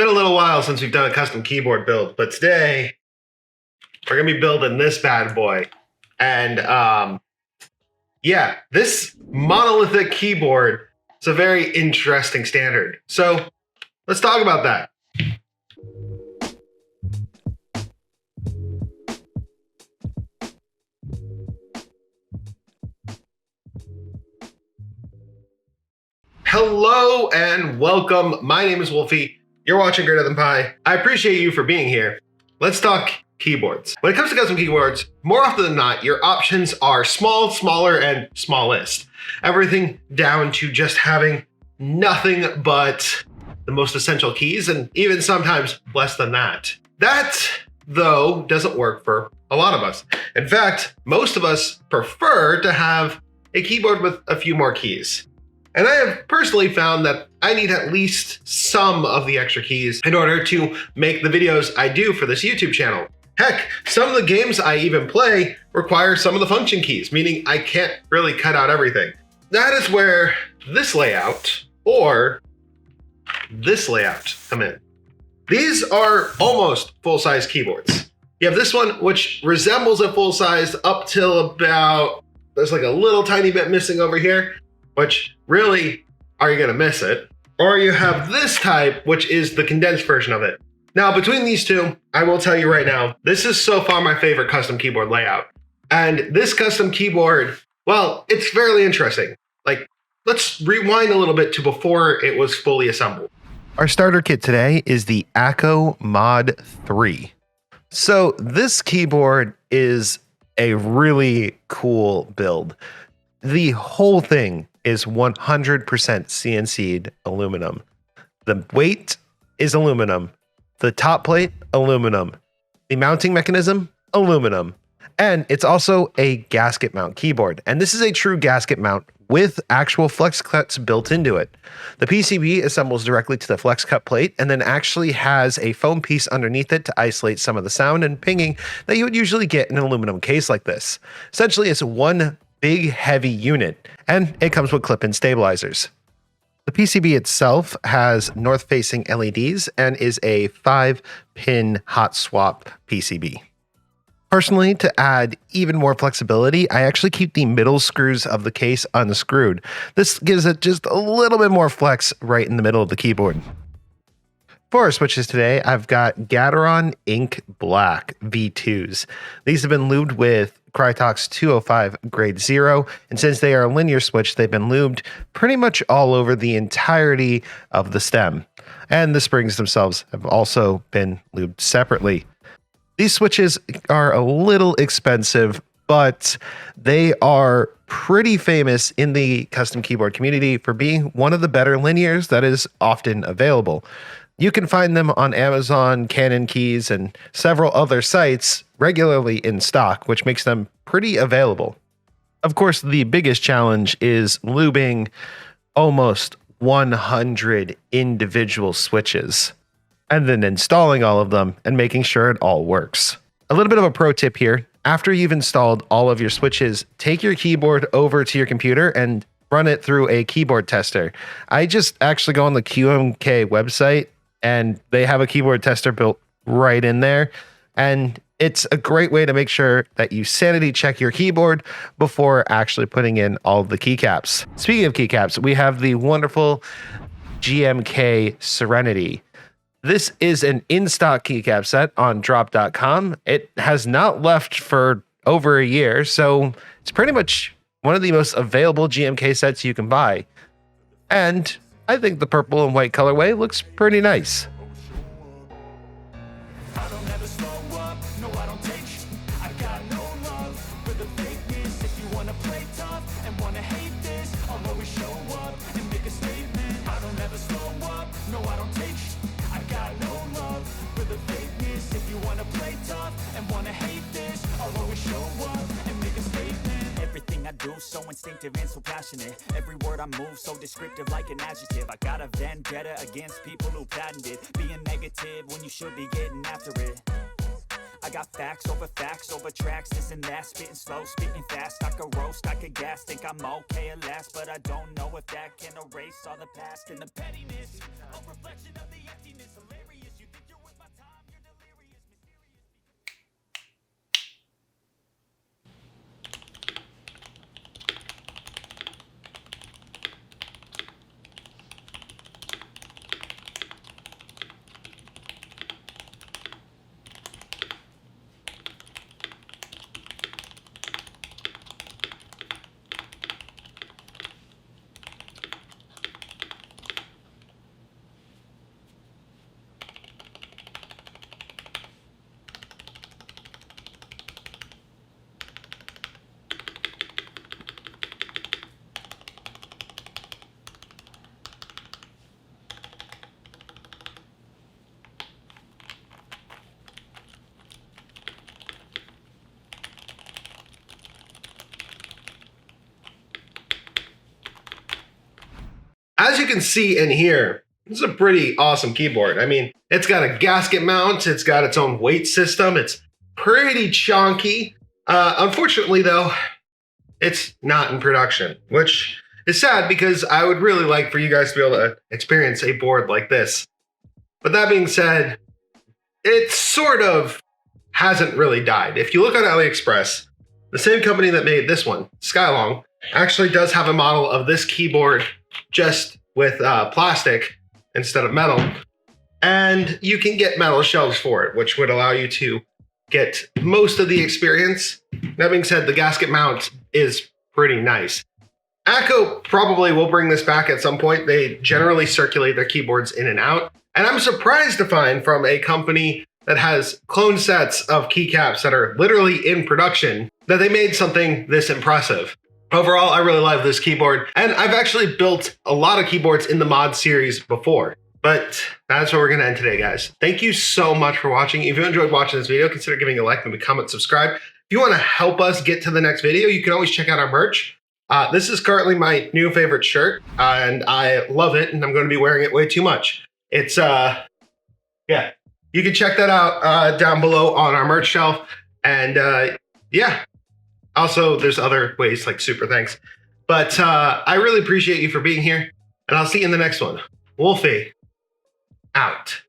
been a little while since we've done a custom keyboard build, but today we're going to be building this bad boy. And yeah, this monolithic keyboard is a very interesting standard. So let's talk about that. Hello and welcome. My name is Wolfie. You're watching GreaterThanPie. I appreciate you for being here. Let's talk keyboards. When it comes to custom keyboards, more often than not, your options are small, smaller, and smallest. Everything down to just having nothing but the most essential keys, and even sometimes less than that. That, though, doesn't work for a lot of us. In fact, most of us prefer to have a keyboard with a few more keys. And I have personally found that I need at least some of the extra keys in order to make the videos I do for this YouTube channel. Heck, some of the games I even play require some of the function keys, meaning I can't really cut out everything. That is where this layout or this layout come in. These are almost full-size keyboards. You have this one, which resembles a full-size up till about, there's like a little tiny bit missing over here, which really, are you gonna miss it? Or you have this type, which is the condensed version of it. Now, between these two, I will tell you right now, this is so far my favorite custom keyboard layout. And this custom keyboard, well, it's fairly interesting. Like, let's rewind a little bit to before it was fully assembled. Our starter kit today is the Akko Mod 3. So this keyboard is a really cool build. The whole thing is 100% CNC'd aluminum. The weight is aluminum. The top plate, aluminum. The mounting mechanism, aluminum. And it's also a gasket mount keyboard. And this is a true gasket mount with actual flex cuts built into it. The PCB assembles directly to the flex cut plate and then actually has a foam piece underneath it to isolate some of the sound and pinging that you would usually get in an aluminum case like this. Essentially, it's one big heavy unit, and it comes with clip-in stabilizers. The PCB itself has north-facing LEDs and is a 5-pin hot swap PCB. Personally, to add even more flexibility, I actually keep the middle screws of the case unscrewed. This gives it just a little bit more flex right in the middle of the keyboard. For our switches today, I've got Gateron Ink Black V2s. These have been lubed with Krytox 205 grade 0, and since they are a linear switch, they've been lubed pretty much all over the entirety of the stem. And the springs themselves have also been lubed separately. These switches are a little expensive, but they are pretty famous in the custom keyboard community for being one of the better linears that is often available. You can find them on Amazon, Canon Keys, and several other sites regularly in stock, which makes them pretty available. Of course, the biggest challenge is lubing almost 100 individual switches and then installing all of them and making sure it all works. A little bit of a pro tip here. After you've installed all of your switches, take your keyboard over to your computer and run it through a keyboard tester. I just actually go on the QMK website and they have a keyboard tester built right in there. And it's a great way to make sure that you sanity check your keyboard before actually putting in all the keycaps. Speaking of keycaps, we have the wonderful GMK Serenity. This is an in-stock keycap set on drop.com. It has not left for over a year, so it's pretty much one of the most available GMK sets you can buy. And I think the purple and white colorway looks pretty nice. So instinctive and so passionate. Every word I move so descriptive like an adjective. I got a vendetta against people who patented being negative when you should be getting after it. I got facts over tracks, this and that, spitting slow, spitting fast. I could roast, I could gas, think I'm okay at last, but I don't know if that can erase all the past and the pettiness. A reflection of the emptiness, hilarious. you can see in here, this is a pretty awesome keyboard. I mean, it's got a gasket mount, it's got its own weight system, it's pretty chonky. Unfortunately though, it's not in production, which is sad because I would really like for you guys to be able to experience a board like this. But that being said, it sort of hasn't really died. If you look on AliExpress, the same company that made this one, Skylong, actually does have a model of this keyboard just with plastic instead of metal. And you can get metal shelves for it, which would allow you to get most of the experience. That being said, the gasket mount is pretty nice. Akko probably will bring this back at some point. They generally circulate their keyboards in and out. And I'm surprised to find from a company that has clone sets of keycaps that are literally in production that they made something this impressive. Overall, I really love this keyboard. And I've actually built a lot of keyboards in the mod series before. But that's where we're going to end today, guys. Thank you so much for watching. If you enjoyed watching this video, consider giving a like, maybe comment, subscribe. If you want to help us get to the next video, you can always check out our merch. This is currently my new favorite shirt, and I love it, and I'm going to be wearing it way too much. It's, yeah, you can check that out down below on our merch shelf. And yeah, also there's other ways like super thanks. But I really appreciate you for being here, and I'll see you in the next one. Wolfie, out.